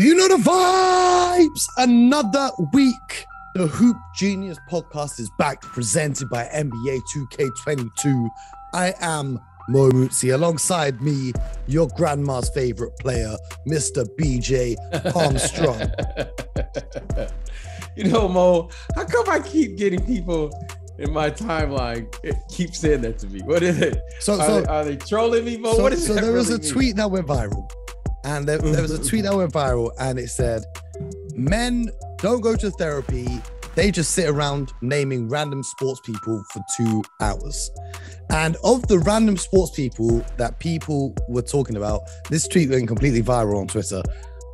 You know the vibes. Another week. The Hoop Genius podcast is back, presented by NBA 2K22. I am Mo Mutsi. Alongside me, your grandma's favorite player, Mr. BJ Armstrong. You know, Mo, how come I keep getting people in my timeline keep saying that to me? What is it? Are they trolling me, Mo? What is so that there was really a tweet that went viral. And there was a tweet that went viral, and it said, men don't go to therapy. They just sit around naming random sports people for 2 hours. And of the random sports people that people were talking about, this tweet went completely viral on Twitter.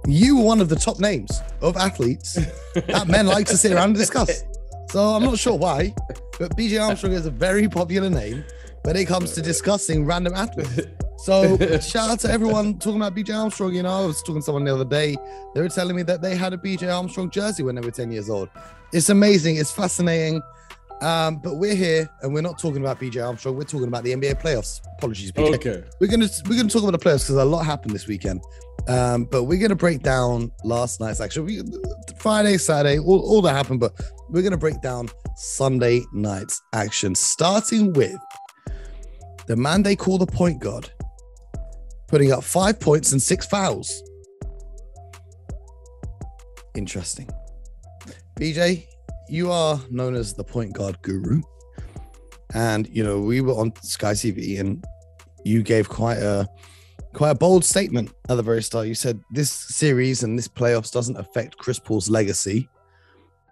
You were one of the top names of athletes that men like to sit around and discuss. So I'm not sure why, but BJ Armstrong is a very popular name when it comes to discussing random athletes. So shout out to everyone talking about BJ Armstrong. You know, I was talking to someone the other day. They were telling me that they had a BJ Armstrong jersey when they were 10 years old. It's amazing. It's fascinating. But we're here and we're not talking about BJ Armstrong. We're talking about the NBA playoffs. Apologies, BJ. Okay. We're gonna talk about the playoffs because a lot happened this weekend. But we're gonna break down last night's action. Friday, Saturday, all that happened. But we're gonna break down Sunday night's action, starting with the man they call the point guard, putting up 5 points and 6 fouls. Interesting. BJ, you are known as the point guard guru. And, you know, we were on Sky TV and you gave quite a bold statement at the very start. You said this series and this playoffs doesn't affect Chris Paul's legacy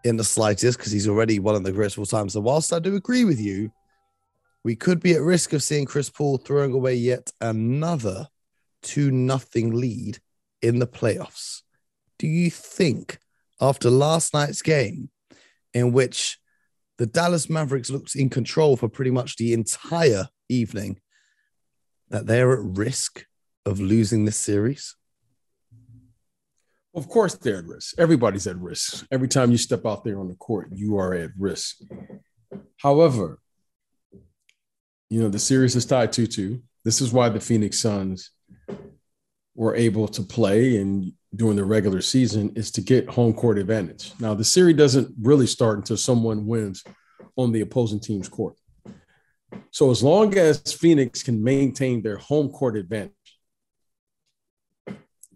in the slightest because he's already one of the greatest of all time. So whilst I do agree with you, we could be at risk of seeing Chris Paul throwing away yet another 2-0 lead in the playoffs. Do you think after last night's game, in which the Dallas Mavericks looked in control for pretty much the entire evening, that they're at risk of losing this series? Of course they're at risk. Everybody's at risk. Every time you step out there on the court, you are at risk. However, you know, the series is tied 2-2. This is why the Phoenix Suns were able to play and during the regular season is to get home court advantage. Now, the series doesn't really start until someone wins on the opposing team's court. So as long as Phoenix can maintain their home court advantage,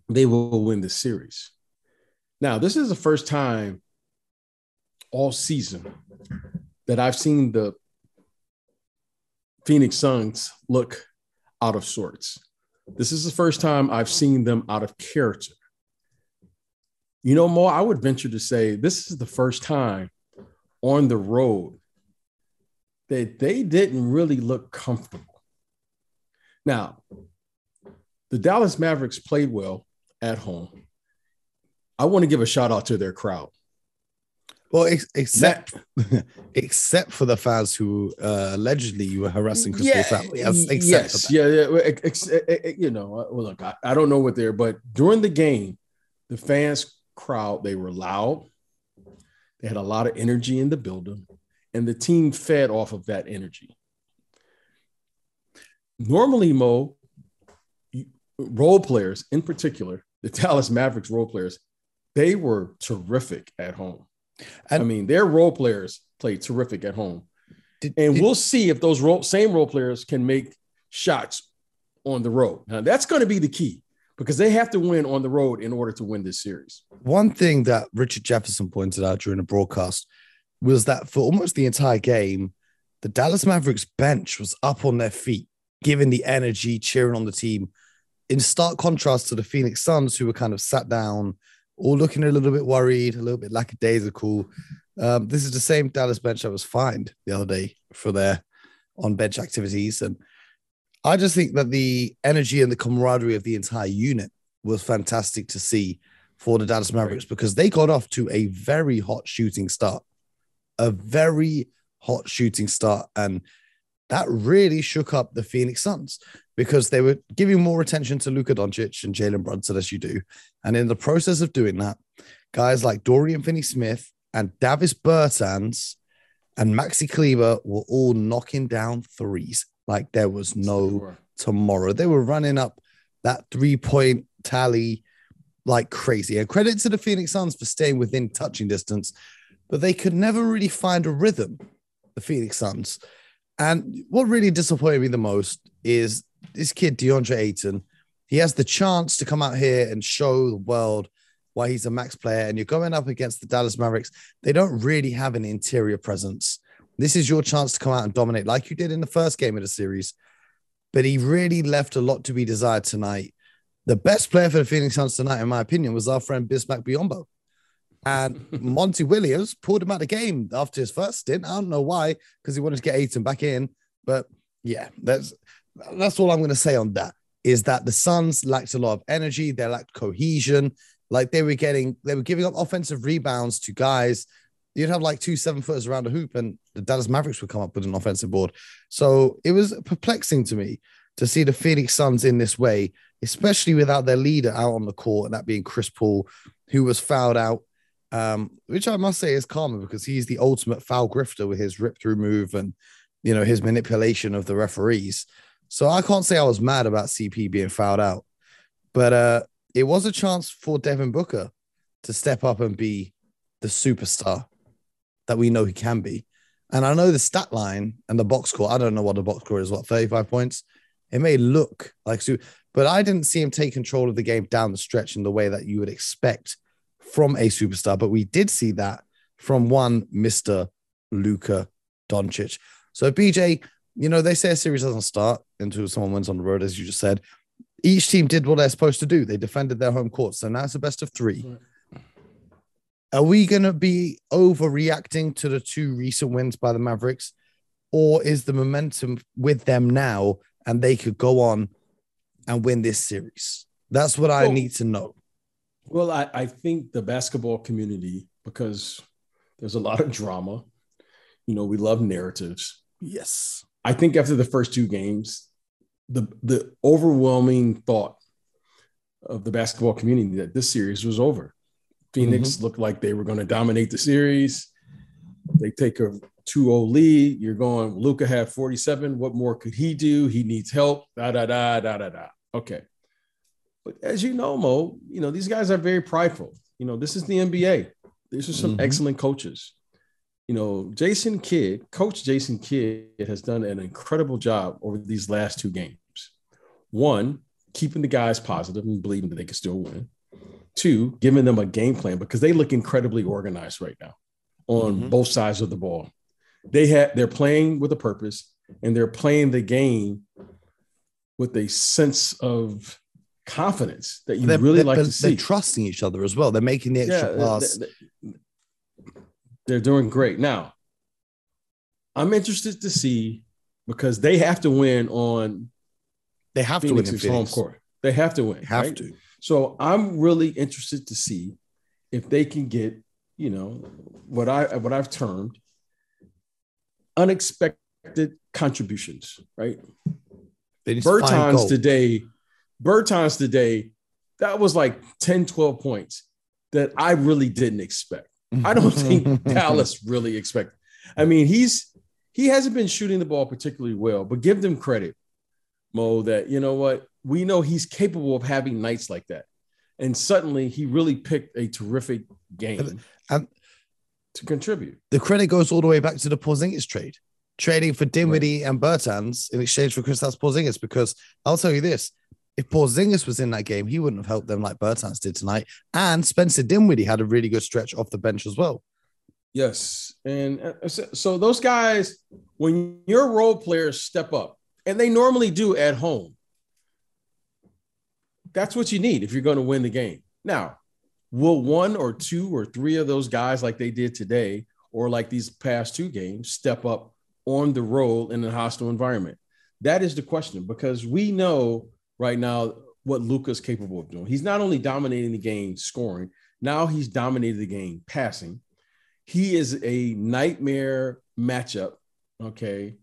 they will win the series. Now, this is the first time all season that I've seen the Phoenix Suns look out of sorts. This is the first time I've seen them out of character. You know, Mo, I would venture to say this is the first time on the road that they didn't really look comfortable. Now, the Dallas Mavericks played well at home. I want to give a shout out to their crowd. Well, except for the fans who allegedly were harassing Chris Paul's family. Yes. You know, well, look, I don't know what they're, but during the game, the fans crowd, they were loud. They had a lot of energy in the building, and the team fed off of that energy. Normally, Mo, role players, in particular, the Dallas Mavericks role players, they were terrific at home. I mean, their role players played terrific at home. We'll see if those same role players can make shots on the road. Now, that's going to be the key because they have to win on the road in order to win this series. One thing that Richard Jefferson pointed out during the broadcast was that for almost the entire game, the Dallas Mavericks bench was up on their feet, giving the energy, cheering on the team, in stark contrast to the Phoenix Suns, who were kind of sat down, all looking a little bit worried, a little bit lackadaisical. This is the same Dallas bench that was fined the other day for their on-bench activities. And I just think that the energy and the camaraderie of the entire unit was fantastic to see for the Dallas Mavericks because they got off to a very hot shooting start. And that really shook up the Phoenix Suns because they were giving more attention to Luka Doncic and Jalen Brunson as you do. And in the process of doing that, guys like Dorian Finney-Smith and Davis Bertans and Maxi Kleber were all knocking down threes like there was no tomorrow. They were running up that 3-point tally like crazy. And credit to the Phoenix Suns for staying within touching distance, but they could never really find a rhythm, the Phoenix Suns. And what really disappointed me the most is this kid, DeAndre Ayton. He has the chance to come out here and show the world why he's a max player. And you're going up against the Dallas Mavericks. They don't really have an interior presence. This is your chance to come out and dominate like you did in the first game of the series. But he really left a lot to be desired tonight. The best player for the Phoenix Suns tonight, in my opinion, was our friend Bismack Biyombo. And Monty Williams pulled him out of the game after his first stint. I don't know why, because he wanted to get Ayton back in. But yeah, that's all I'm going to say on that, is that the Suns lacked a lot of energy. They lacked cohesion. Like they were giving up offensive rebounds to guys. You'd have like 2 7-footers around the hoop and the Dallas Mavericks would come up with an offensive board. So it was perplexing to me to see the Phoenix Suns in this way, especially without their leader out on the court, and that being Chris Paul, who was fouled out, which I must say is karma, because he's the ultimate foul grifter with his rip-through move and, you know, his manipulation of the referees. So I can't say I was mad about CP being fouled out, but it was a chance for Devin Booker to step up and be the superstar that we know he can be. And I know the stat line and the box score, I don't know what the box score is, 35 points? It may look like super, but I didn't see him take control of the game down the stretch in the way that you would expect from a superstar. But we did see that from one Mr. Luka Doncic. So BJ, you know, they say a series doesn't start until someone wins on the road, as you just said. Each team did what they're supposed to do. They defended their home court. So now it's a best of 3. Right. Are we going to be overreacting to the 2 recent wins by the Mavericks? Or is the momentum with them now and they could go on and win this series? That's what I need to know. Well, I think the basketball community, because there's a lot of drama, you know, we love narratives. Yes. I think after the first 2 games, the overwhelming thought of the basketball community that this series was over. Phoenix looked like they were going to dominate the series. They take a 2-0 lead. You're going, Luka had 47. What more could he do? He needs help. Okay. But as you know, Mo, you know, these guys are very prideful. You know, this is the NBA. These are some excellent coaches. You know, Coach Jason Kidd has done an incredible job over these last 2 games. 1, keeping the guys positive and believing that they can still win. 2, giving them a game plan, because they look incredibly organized right now on both sides of the ball. They're playing with a purpose, and they're playing the game with a sense of confidence that you really like to see. They're trusting each other as well. They're making the extra pass. They're doing great. Now, I'm interested to see, because they have to win on Phoenix's home court. They have to win. Have to. So I'm really interested to see if they can get, you know, what I've termed unexpected contributions, right? Bertans today, that was like 10, 12 points that I really didn't expect. I don't think Dallas really expected. I mean, he hasn't been shooting the ball particularly well, but give them credit, Mo, that, you know what, we know he's capable of having nights like that. And suddenly he really picked a terrific game to contribute. The credit goes all the way back to the Porzingis trade, trading for Dinwiddie and Bertans in exchange for Kristaps Porzingis, because I'll tell you this, if Porzingis was in that game, he wouldn't have helped them like Bertans did tonight. And Spencer Dinwiddie had a really good stretch off the bench as well. Yes. And so those guys, when your role players step up, and they normally do at home, that's what you need if you're going to win the game. Now, will 1 or 2 or 3 of those guys, like they did today, or like these past 2 games, step up on the road in a hostile environment? That is the question, because we know right now what Luka's capable of doing. He's not only dominating the game scoring, now he's dominated the game passing. He is a nightmare matchup, okay,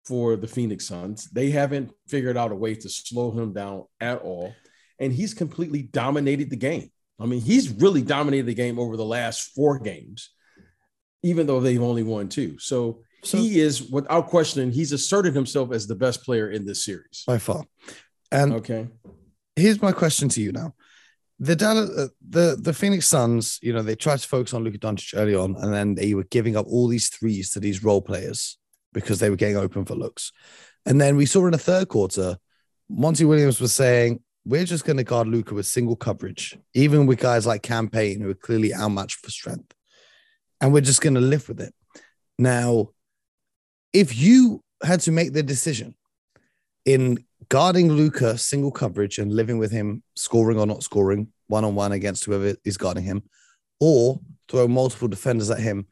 for the Phoenix Suns. They haven't figured out a way to slow him down at all. And he's completely dominated the game. I mean, he's really dominated the game over the last 4 games, even though they've only won 2. So he is, without question, he's asserted himself as the best player in this series. By far. And here's my question to you now. The Phoenix Suns, they tried to focus on Luka Doncic early on, and then they were giving up all these threes to these role players because they were getting open for looks. And then we saw in the third quarter, Monty Williams was saying, we're just going to guard Luka with single coverage, even with guys like Cam Payne, who are clearly outmatched for strength. And we're just going to live with it. Now, if you had to make the decision in guarding Luka single coverage and living with him, scoring or not scoring, one-on-one against whoever is guarding him, or throw multiple defenders at him,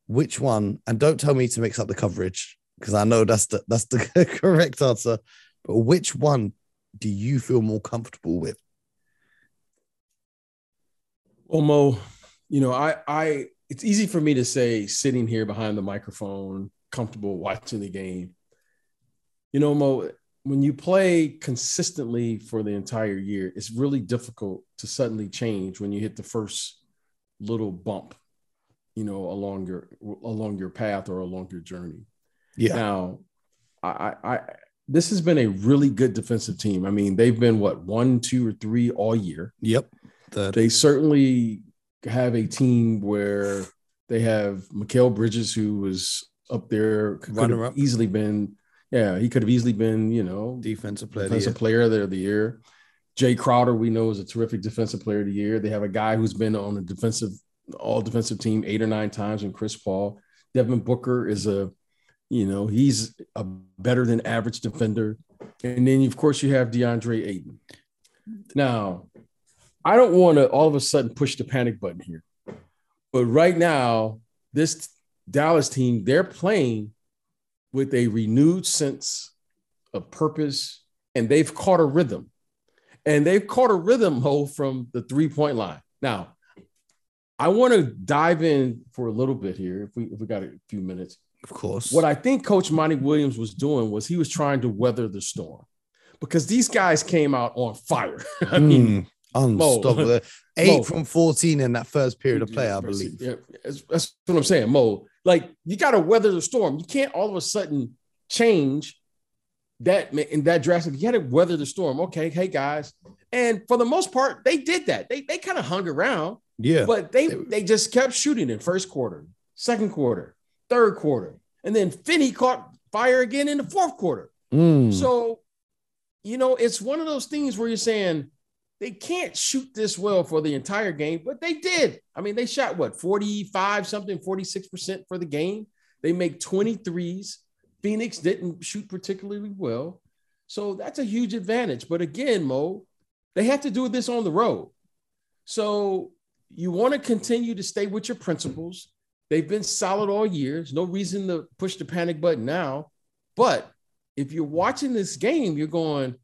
which one? And don't tell me to mix up the coverage, because I know that's the correct answer. But which one do you feel more comfortable with? Well, Mo, it's easy for me to say sitting here behind the microphone, comfortable watching the game. Mo, when you play consistently for the entire year, it's really difficult to suddenly change when you hit the first little bump, along your path or along your journey. Yeah. Now, this has been a really good defensive team. I mean, they've been 1, 2, or 3 all year. Yep. They certainly have a team where they have Mikal Bridges, who was up there, could have easily been. Yeah, he could have easily been, defensive player of the year. Jay Crowder, we know, is a terrific defensive player of the year. They have a guy who's been on a all defensive team 8 or 9 times in Chris Paul. Devin Booker is he's a better than average defender. And then, of course, you have DeAndre Ayton. Now, I don't want to all of a sudden push the panic button here. But right now, this Dallas team, they're playing with a renewed sense of purpose, and they've caught a rhythm. And they've caught a rhythm, from the 3-point line. Now, I want to dive in for a little bit here, if we got a few minutes. Of course. What I think Coach Monty Williams was doing was he was trying to weather the storm, because these guys came out on fire. I mean, unstoppable. 8 from 14 in that first period of play, I believe. Yeah, that's what I'm saying, Mo. You got to weather the storm. You can't all of a sudden change that in that drastic. You got to weather the storm. Okay, hey guys, and for the most part, they did that. They kind of hung around. Yeah, but they just kept shooting in first quarter, second quarter, third quarter, and then Finney caught fire again in the fourth quarter. So, it's one of those things where you're saying they can't shoot this well for the entire game, but they did. I mean, they shot 46% for the game. They make 23s. Phoenix didn't shoot particularly well. So that's a huge advantage. But again, Mo, they have to do this on the road. So you want to continue to stay with your principles. They've been solid all year. There's no reason to push the panic button now. But if you're watching this game, you're going,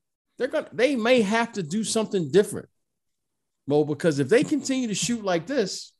they may have to do something different, Mo, because if they continue to shoot like this,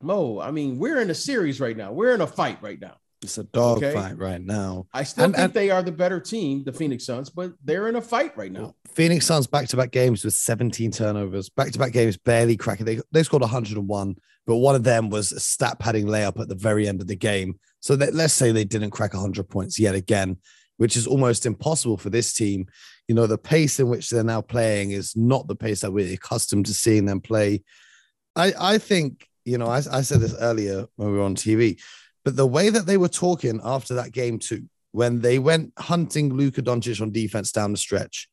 Mo, I mean, we're in a series right now. We're in a fight right now. It's a dog fight right now. I still think they are the better team, the Phoenix Suns, but they're in a fight right now. Phoenix Suns back-to-back games with 17 turnovers. Back-to-back games barely cracking. They scored 101, but one of them was a stat padding layup at the very end of the game. So let's say they didn't crack 100 points yet again, which is almost impossible for this team. The pace in which they're now playing is not the pace that we're accustomed to seeing them play. I think, I said this earlier when we were on TV, but the way that they were talking after that game too, when they went hunting Luka Doncic on defense down the stretch,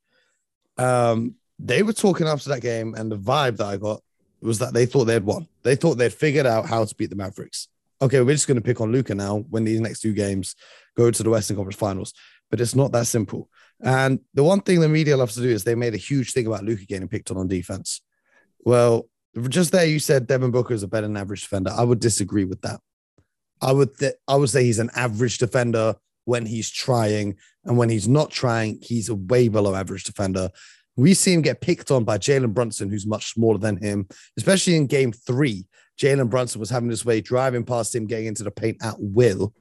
they were talking after that game, and the vibe that I got was that they thought they'd won. They thought they'd figured out how to beat the Mavericks. Okay, we're just going to pick on Luka now when these next 2 games go to the Western Conference Finals. But it's not that simple. And the one thing the media loves to do is they made a huge thing about Luka getting picked on defense. Well, just there you said Devin Booker is a better than average defender. I would disagree with that. I would say he's an average defender when he's trying, and when he's not trying, he's a way below average defender. We see him get picked on by Jalen Brunson, who's much smaller than him, especially in game 3. Jalen Brunson was having his way, driving past him, getting into the paint at will.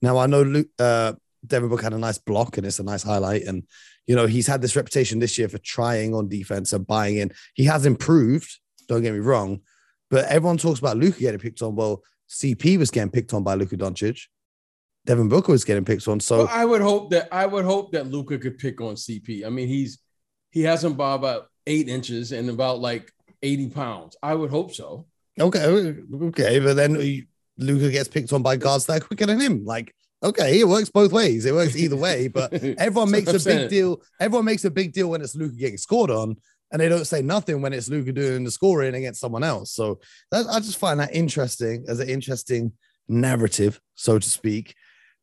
Now, I know Devin Booker had a nice block, and it's a nice highlight. And, he's had this reputation this year for trying on defense and buying in. He has improved, don't get me wrong, but everyone talks about Luka getting picked on. Well, CP was getting picked on by Luka Doncic. Devin Booker was getting picked on. So I would hope that Luka could pick on CP. I mean, he hasn't bothered 8 inches and about like 80 pounds. I would hope so. Okay, but then Luka gets picked on by guards that are quicker than him. Like, okay, it works both ways. It works either way, but everyone makes a big deal. Everyone makes a big deal when it's Luka getting scored on, and they don't say nothing when it's Luka doing the scoring against someone else. So I just find that interesting as an interesting narrative, so to speak.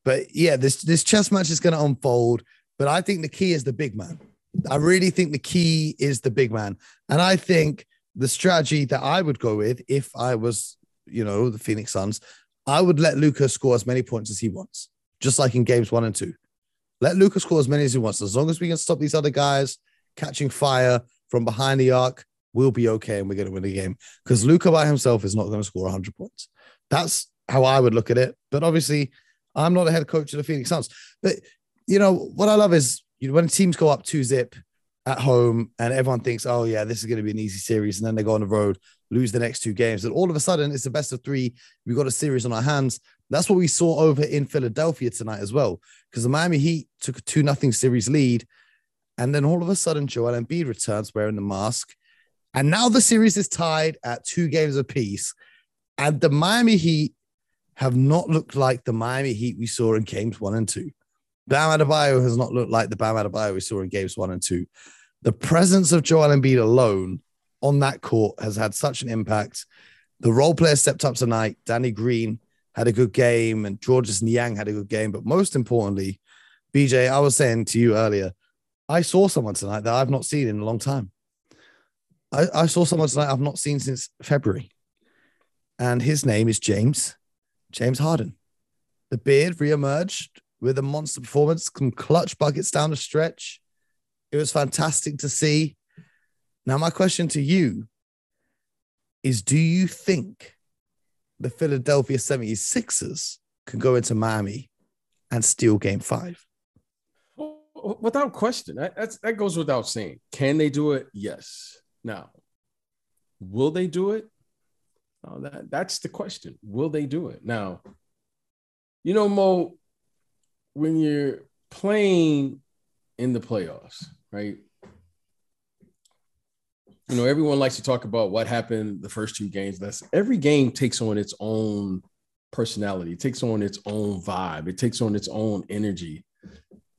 But yeah, this chess match is going to unfold, but I think the key is the big man. I really think the key is the big man. And I think the strategy that I would go with if I was, the Phoenix Suns, I would let Luka score as many points as he wants, just like in games 1 and 2. Let Luka score as many as he wants. As long as we can stop these other guys catching fire from behind the arc, we'll be okay and we're going to win the game. Because Luka by himself is not going to score 100 points. That's how I would look at it. But obviously, I'm not a head coach of the Phoenix Suns. But, what I love is when teams go up 2-0 at home and everyone thinks, oh, yeah, this is going to be an easy series. And then they go on the road, lose the next 2 games. And all of a sudden, it's the best of 3. We've got a series on our hands. That's what we saw over in Philadelphia tonight as well. Because the Miami Heat took a 2-0 series lead. And then all of a sudden, Joel Embiid returns wearing the mask. And now the series is tied at 2 games apiece. And the Miami Heat have not looked like the Miami Heat we saw in games 1 and 2. Bam Adebayo has not looked like the Bam Adebayo we saw in games 1 and 2. The presence of Joel Embiid alone on that court has had such an impact. The role players stepped up tonight. Danny Green had a good game and Georges Niang had a good game. But most importantly, BJ, I was saying to you earlier, I saw someone tonight that I've not seen in a long time. I saw someone tonight I've not seen since February. And his name is James Harden. The beard reemerged with a monster performance, some clutch buckets down the stretch. It was fantastic to see. Now, my question to you is, do you think the Philadelphia 76ers can go into Miami and steal game 5? Without question. That goes without saying. Can they do it? Yes. Now, will they do it? That's the question. Will they do it? Now, Mo, when you're playing in the playoffs, right? Everyone likes to talk about what happened the first 2 games. Every game takes on its own personality. It takes on its own vibe. It takes on its own energy,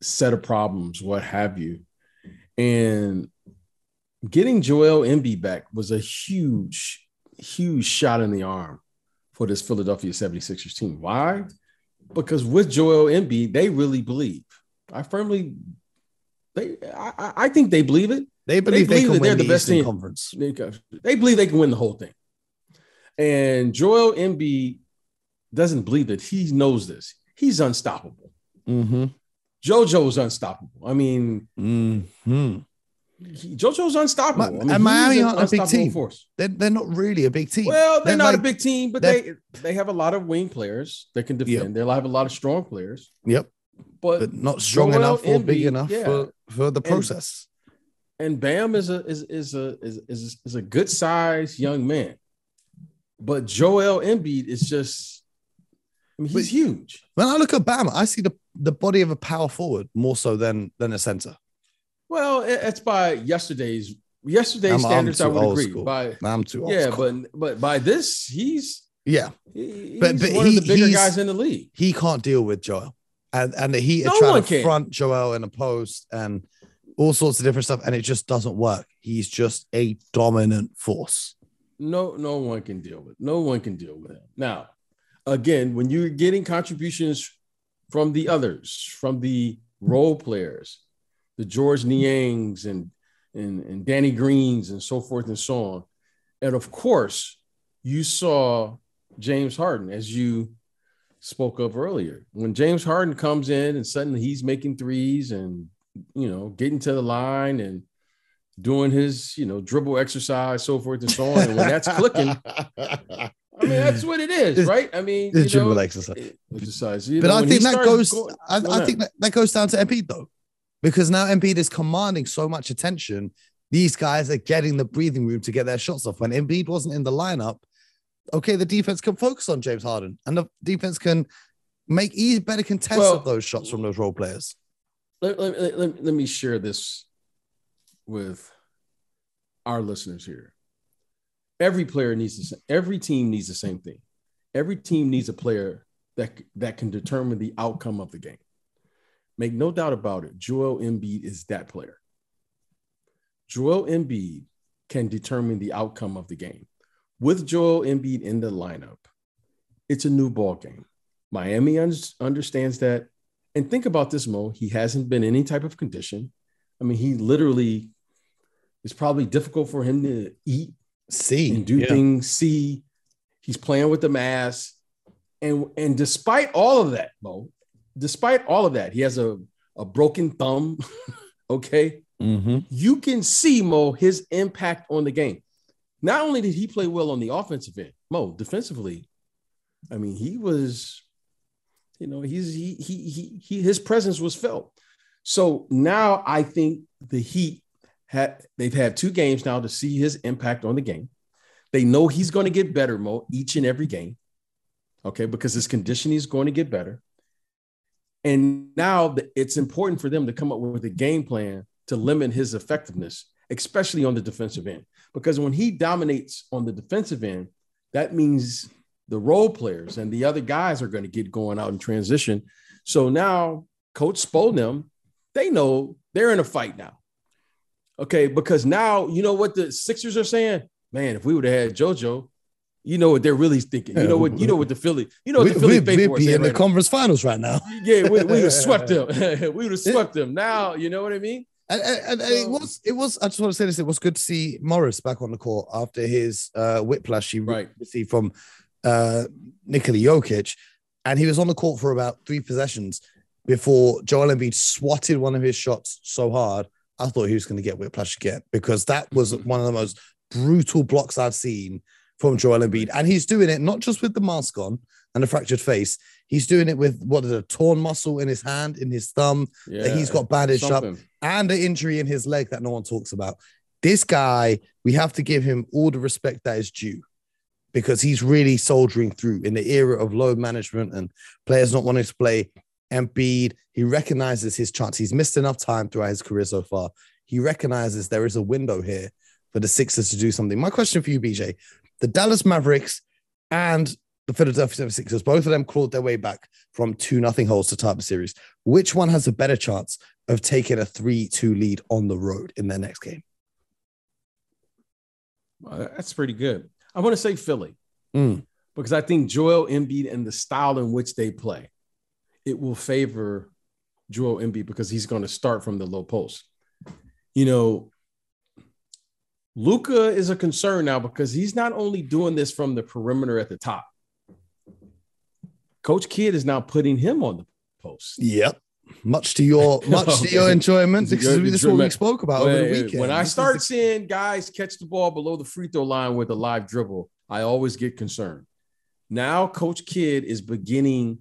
set of problems, what have you. And getting Joel Embiid back was a huge shot in the arm for this Philadelphia 76ers team. Why? Because with Joel Embiid, they really believe. I think they believe it. They believe they can win the best Eastern team. Conference. They believe they can win the whole thing. And Joel Embiid doesn't believe it. He knows this. He's unstoppable. Mm-hmm. JoJo's unstoppable. I mean, JoJo's unstoppable. And Miami aren't a big team. Force. They're not really a big team. Well, they're not a big team, but they have a lot of wing players that can defend. Yep. They have a lot of strong players. Yep. But not strong enough or big enough for the process. And Bam is a good sized young man. But Joel Embiid is just, he's huge. When I look at Bam, I see the body of a power forward more so than a center. Well, it's by yesterday's standards. I would agree. I'm too old school. But by this, he's one of the bigger guys in the league. He can't deal with Joel, and the Heat are trying to front Joel in a post and all sorts of different stuff, and it just doesn't work. He's just a dominant force. No one can deal with. No one can deal with him. Now, again, when you're getting contributions from the others, from the role players, the George Niangs and Danny Greens and so forth and so on. And of course, you saw James Harden, as you spoke of earlier. When James Harden comes in and suddenly he's making threes and, getting to the line and doing his, dribble exercise, so forth and so on. And when that's clicking, that's what it is, right? It's dribble exercise. But I think that goes down to Embiid, though. Because now Embiid is commanding so much attention, these guys are getting the breathing room to get their shots off. When Embiid wasn't in the lineup, okay, the defense can focus on James Harden, and the defense can make better contests of those shots from those role players. Let me share this with our listeners here. Every team needs the same thing. Every team needs a player that can determine the outcome of the game. Make no doubt about it. Joel Embiid is that player. Joel Embiid can determine the outcome of the game. With Joel Embiid in the lineup, it's a new ball game. Miami understands that. And think about this, Mo. He hasn't been in any type of condition. I mean, he literally, it's probably difficult for him to eat, and do things, see. He's playing with the Mavs. And despite all of that, Mo, he has a broken thumb, okay? Mm-hmm. You can see, Mo, his impact on the game. Not only did he play well on the offensive end, Mo, defensively, I mean, he was, his presence was felt. So now I think the Heat they've had 2 games now to see his impact on the game. They know he's going to get better, Mo, each and every game, okay, because his conditioning is going to get better. And now it's important for them to come up with a game plan to limit his effectiveness, especially on the defensive end. Because when he dominates on the defensive end, that means the role players and the other guys are going to get going out in transition. So now Coach Spoelstra, they know they're in a fight now. Okay, because now you know what the Sixers are saying? Man, if we would have had JoJo, you know what they're really thinking. You know what the Philly, the Philly faithful we'd be in the conference finals right now. Yeah, we would have swept them. We would have swept them. Now, you know what I mean? And it was. I just want to say this. It was good to see Morris back on the court after his whiplash he received from Nikola Jokic, and he was on the court for about 3 possessions before Joel Embiid swatted one of his shots so hard I thought he was going to get whiplash again, because that was one of the most brutal blocks I've seen from Joel Embiid, and he's doing it not just with the mask on and a fractured face. He's doing it with a torn muscle in his hand, in his thumb that he's got bandaged up, and an injury in his leg that no one talks about. This guy, we have to give him all the respect that is due, because he's really soldiering through in the era of load management and players not wanting to play. Embiid, he recognizes his chance. He's missed enough time throughout his career so far. He recognizes there is a window here for the Sixers to do something. My question for you, BJ, the Dallas Mavericks and the Philadelphia 76ers, both of them clawed their way back from 2-0 holes to tie the series. Which one has a better chance of taking a 3-2 lead on the road in their next game? Well, that's pretty good. I want to say Philly, because I think Joel Embiid and the style in which they play, it will favor Joel Embiid because he's going to start from the low post. Luka is a concern now because he's not only doing this from the perimeter at the top. Coach Kidd is now putting him on the post. Yep. Much to your enjoyment, because this is what we spoke about over the weekend. When I start seeing guys catch the ball below the free throw line with a live dribble, I always get concerned. Now Coach Kidd is beginning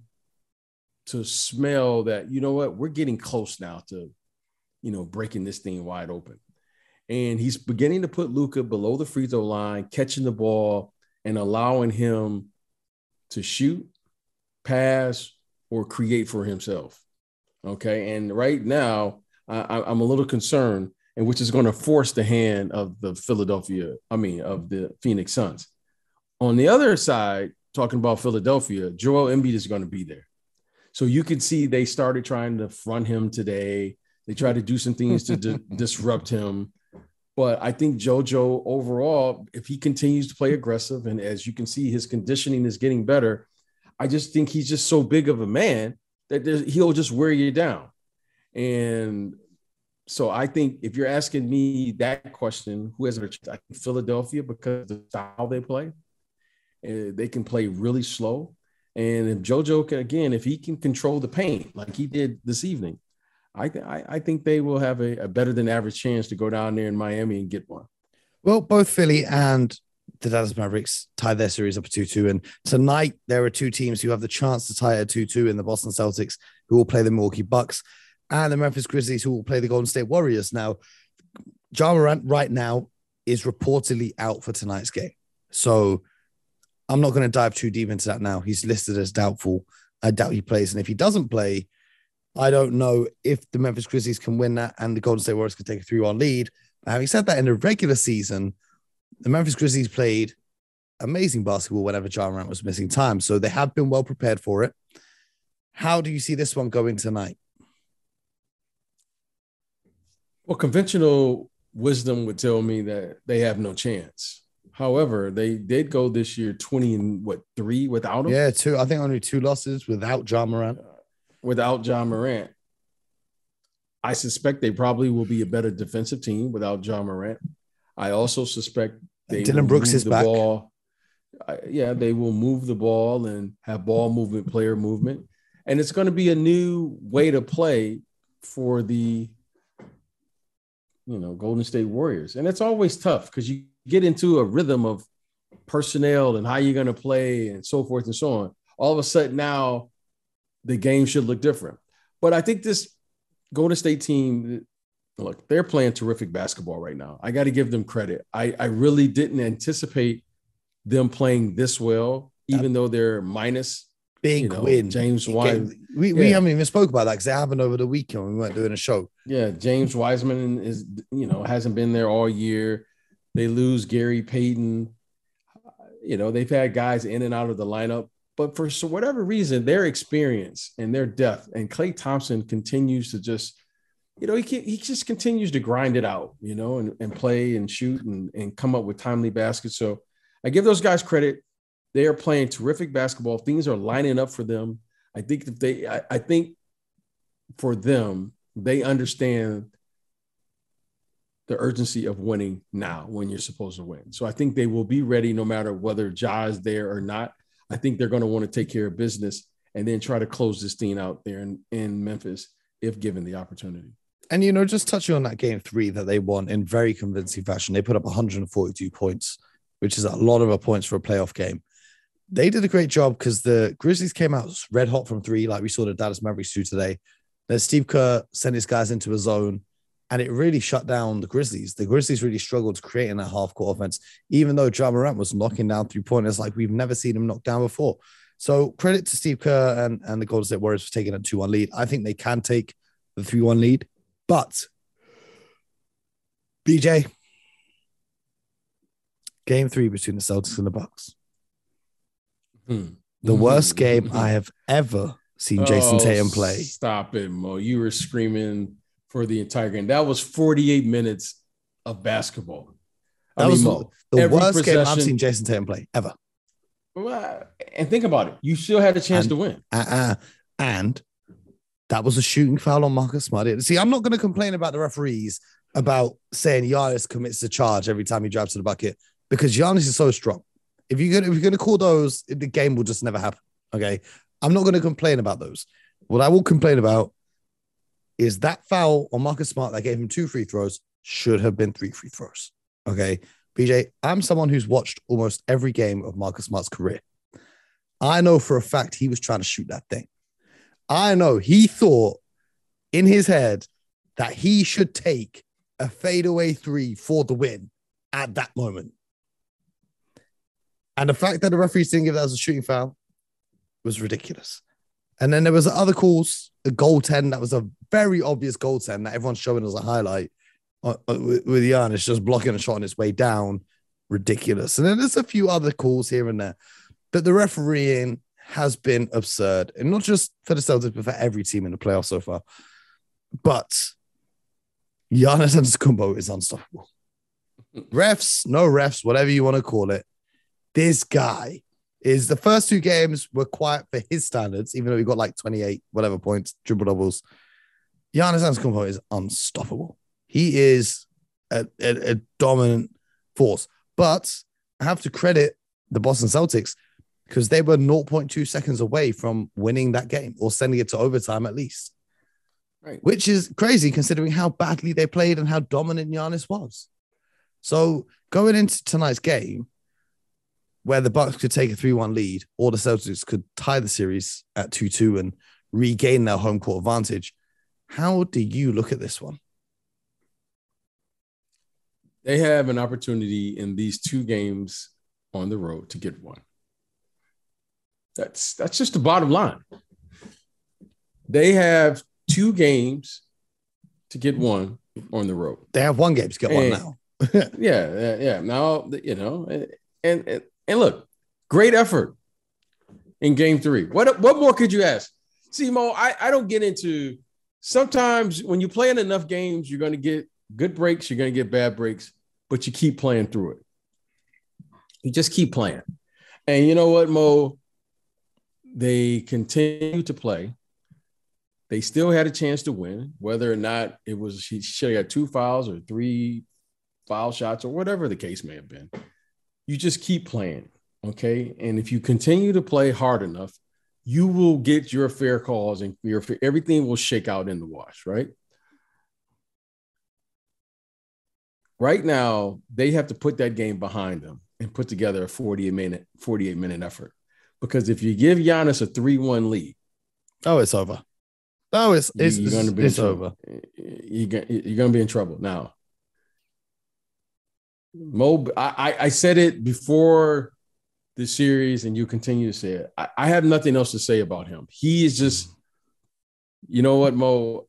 to smell that, you know what, we're getting close now to, breaking this thing wide open. And he's beginning to put Luka below the free throw line, catching the ball and allowing him to shoot, pass, or create for himself. Okay. And right now I'm a little concerned, and which is going to force the hand of the of the Phoenix Suns. On the other side, talking about Philadelphia, Joel Embiid is going to be there. So you can see they started trying to front him today. They tried to do some things to disrupt him. But I think JoJo overall, if he continues to play aggressive, and as you can see, his conditioning is getting better, I just think he's just so big of a man that he'll just wear you down. And so I think if you're asking me that question, who has a chance? I think Philadelphia, because of the style they play. They can play really slow. And if JoJo can, again, if he can control the paint like he did this evening, I think they will have a better than average chance to go down there in Miami and get one. Well, both Philly and the Dallas Mavericks tied their series up at 2-2. And tonight, there are 2 teams who have the chance to tie at 2-2 in the Boston Celtics, who will play the Milwaukee Bucks, and the Memphis Grizzlies, who will play the Golden State Warriors. Now, Ja Morant right now is reportedly out for tonight's game. So I'm not going to dive too deep into that now. He's listed as doubtful. I doubt he plays. And if he doesn't play, I don't know if the Memphis Grizzlies can win that and the Golden State Warriors can take a 3-1 lead, Having said that, in the regular season, the Memphis Grizzlies played amazing basketball whenever Ja Morant was missing time. So they have been well prepared for it. How do you see this one going tonight? Well, conventional wisdom would tell me that they have no chance. However, they did go this year 3 without him? Yeah, 2. I think only 2 losses without Ja Morant. Without Ja Morant. I suspect they probably will be a better defensive team without Ja Morant. I also suspect Dylan Brooks is back. They will move the ball and have ball movement, player movement. And it's going to be a new way to play for the Golden State Warriors. And it's always tough because you get into a rhythm of personnel and how you're going to play and so forth and so on. All of a sudden now the game should look different. But I think this Golden State team, look, they're playing terrific basketball right now. I got to give them credit. I really didn't anticipate them playing this well, even though they're minus big win. James Wiseman. We haven't even spoke about that because it happened over the weekend when we weren't doing a show. Yeah, James Wiseman is, hasn't been there all year. They lose Gary Payton. They've had guys in and out of the lineup, but for whatever reason, their experience and their depth, and Klay Thompson continues to just, he just continues to grind it out, and play and shoot and come up with timely baskets. So I give those guys credit. They are playing terrific basketball. Things are lining up for them. I think for them, they understand the urgency of winning now when you're supposed to win. So I think they will be ready no matter whether Ja is there or not. I think they're going to want to take care of business and then try to close this thing out there in Memphis if given the opportunity. And, just touching on that game 3 that they won in very convincing fashion, they put up 142 points, which is a lot of points for a playoff game. They did a great job because the Grizzlies came out red hot from 3, like we saw the Dallas Mavericks do today. Then Steve Kerr sent his guys into a zone, and it really shut down the Grizzlies. The Grizzlies really struggled creating that half-court offense, even though Ja Morant was knocking down 3-pointers like we've never seen him knock down before. So credit to Steve Kerr and the Golden State Warriors for taking a 2-1 lead. I think they can take the 3-1 lead, but BJ, game 3 between the Celtics and the Bucks. The worst game I have ever seen Jason Tatum play. Stop it, Mo. You were screaming for the entire game. That was 48 minutes of basketball. That was the worst game I've seen Jason Tatum play ever. And think about it. You still had a chance to win. And that was a shooting foul on Marcus Smart. See, I'm not going to complain about the referees about saying Giannis commits the charge every time he drives to the bucket because Giannis is so strong. If you're going to call those, the game will just never happen. Okay. I'm not going to complain about those. What I will complain about is that foul on Marcus Smart that gave him 2 free throws should have been 3 free throws. Okay. BJ, I'm someone who's watched almost every game of Marcus Smart's career. I know for a fact he was trying to shoot that thing. I know he thought in his head that he should take a fadeaway 3 for the win at that moment. And the fact that the referees didn't give that as a shooting foul was ridiculous. And then there was other calls, a goaltend that was a very obvious goaltend that everyone's showing as a highlight with Giannis just blocking a shot on its way down. Ridiculous. And then there's a few other calls here and there. But the refereeing has been absurd. And not just for the Celtics, but for every team in the playoffs so far. But Giannis Antetokounmpo is unstoppable. Refs, no refs, whatever you want to call it. This guy is the first 2 games were quiet for his standards, even though he got like 28, whatever points, triple doubles. Giannis Antetokounmpo is unstoppable. He is a dominant force. But I have to credit the Boston Celtics because they were 0.2 seconds away from winning that game or sending it to overtime at least. Right. Which is crazy considering how badly they played and how dominant Giannis was. So going into tonight's game, where the Bucks could take a 3-1 lead, or the Celtics could tie the series at 2-2 and regain their home court advantage. How do you look at this one? They have an opportunity in these 2 games on the road to get one. That's just the bottom line. They have 2 games to get one on the road. They have one game to get one now. yeah. Now, and look, great effort in game 3. What more could you ask? See, Mo, I don't get into, sometimes when you play in enough games, you're going to get good breaks, you're going to get bad breaks, but you keep playing through it. You just keep playing. And you know what, Mo? They continue to play. They still had a chance to win, whether or not it was she should have got 2 fouls or 3 foul shots or whatever the case may have been. You just keep playing, okay? And if you continue to play hard enough, you will get your fair calls and everything will shake out in the wash, right? Right now, they have to put that game behind them and put together a 48-minute effort. Because if you give Giannis a 3-1 lead, it's over. Oh, it's over. You're going to be in trouble. Now, Mo, I said it before the series, and you continue to say it. I have nothing else to say about him. He is just, you know what, Mo?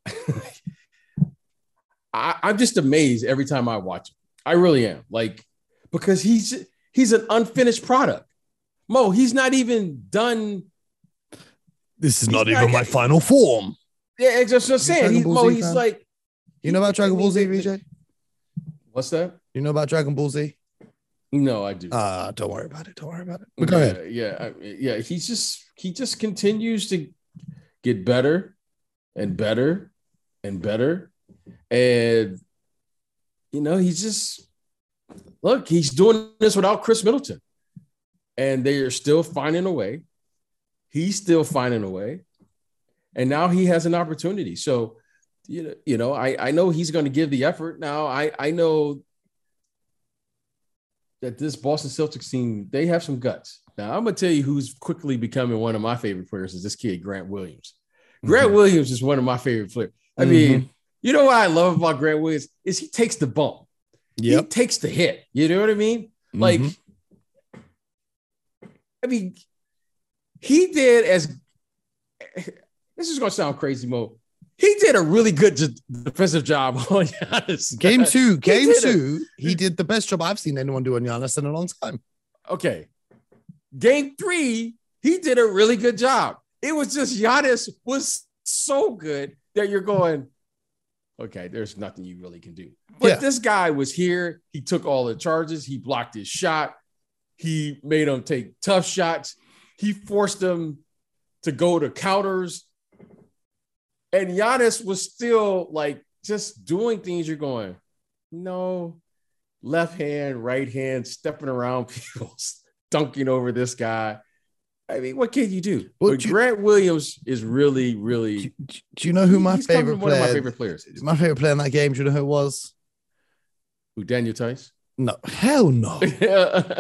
I'm just amazed every time I watch him. I really am. Like, because he's an unfinished product. Mo, he's not even done. This is not even my final form. Yeah, it's just saying. He's like. You know about Dragon Ball Z, VJ? What's that? You know about Dragon Ball Z? No, I do. Don't worry about it. But go ahead. Yeah. He just continues to get better and better and better. And, he's doing this without Chris Middleton. And they are still finding a way. He's still finding a way. And now he has an opportunity. So, I know he's going to give the effort. Now, I know that this Boston Celtics team, they have some guts. Now, I'm going to tell you who's quickly becoming one of my favorite players is this kid, Grant Williams. Grant Williams is one of my favorite players. I mean, you know what I love about Grant Williams is he takes the bump. Yep. He takes the hit. You know what I mean? Like, he did this is going to sound crazy, Mo. He did a really good defensive job on Giannis. Game two, he did the best job I've seen anyone do on Giannis in a long time. Okay. Game 3, he did a really good job. It was just Giannis was so good that you're going, okay, there's nothing you really can do. But this guy was here. He took all the charges. He blocked his shot. He made him take tough shots. He forced him to go to counters. And Giannis was still like just doing things you're going, no, left hand, right hand, stepping around people, dunking over this guy. I mean, what can you do? Well, Grant Williams is really, really. Do you know who my favorite player? One of my favorite players. My favorite player in that game. Do you know who it was? Who? Daniel Tice? No, hell no.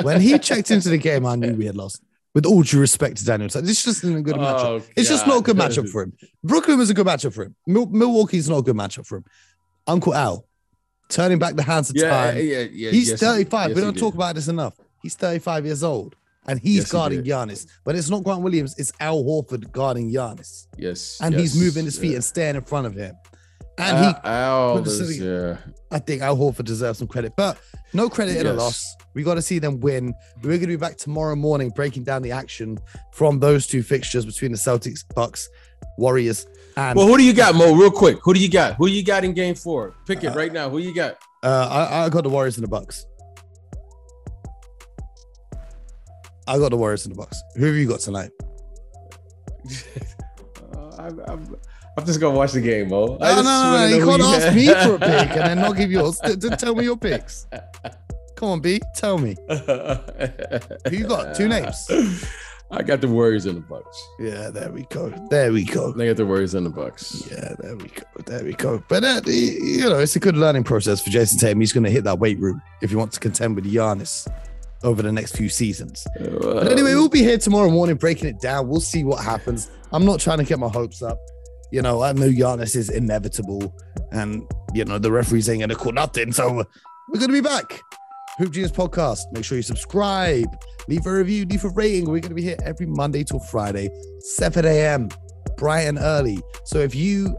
When he checked into the game, I knew we had lost. With all due respect to Daniel Tice, this just isn't a good matchup. It's just not a good matchup for him. Brooklyn was a good matchup for him. Milwaukee's not a good matchup for him. Uncle Al, turning back the hands of time. He's 35. We don't talk about this enough. He's 35 years old. And he's guarding Giannis. But it's not Grant Williams, it's Al Horford guarding Giannis. Yes. And he's moving his feet and staying in front of him. And I think Al Horford deserves some credit. But no credit in a loss. We got to see them win. We're going to be back tomorrow morning breaking down the action from those two fixtures between the Celtics, Bucks, Warriors. And well, who do you got, Mo? Real quick. Who do you got? Who you got in game 4? Pick it right now. Who you got? I got the Warriors and the Bucks. I got the Warriors and the Bucks. Who have you got tonight? I'm just gonna watch the game, Mo. No. You can't ask me for a pick and then not give yours. Tell me your picks. Come on, B. Tell me. Who you got? 2 names. I got the Warriors and the Bucks. Yeah, there we go. They got the Warriors and the Bucks. Yeah, there we go. But it's a good learning process for Jason Tatum. He's going to hit that weight room if he wants to contend with Giannis over the next few seasons. But anyway, we'll be here tomorrow morning breaking it down. We'll see what happens. I'm not trying to get my hopes up. I know Giannis is inevitable and, the referees ain't going to call nothing. So we're going to be back. Hoop Genius Podcast. Make sure you subscribe, leave a review, leave a rating. We're going to be here every Monday till Friday, 7 a.m., bright and early. So if you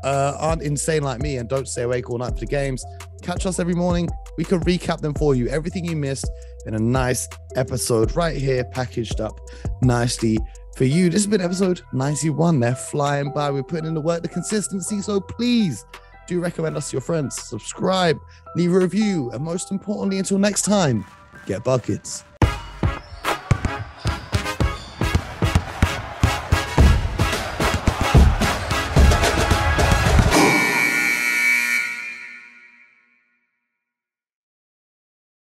aren't insane like me and don't stay awake all night for the games, catch us every morning. We can recap them for you. Everything you missed in a nice episode right here, packaged up nicely for you. This has been episode 91. They're flying by. We're putting in the work, the consistency. So please do recommend us to your friends. Subscribe, leave a review, and most importantly, until next time, get buckets.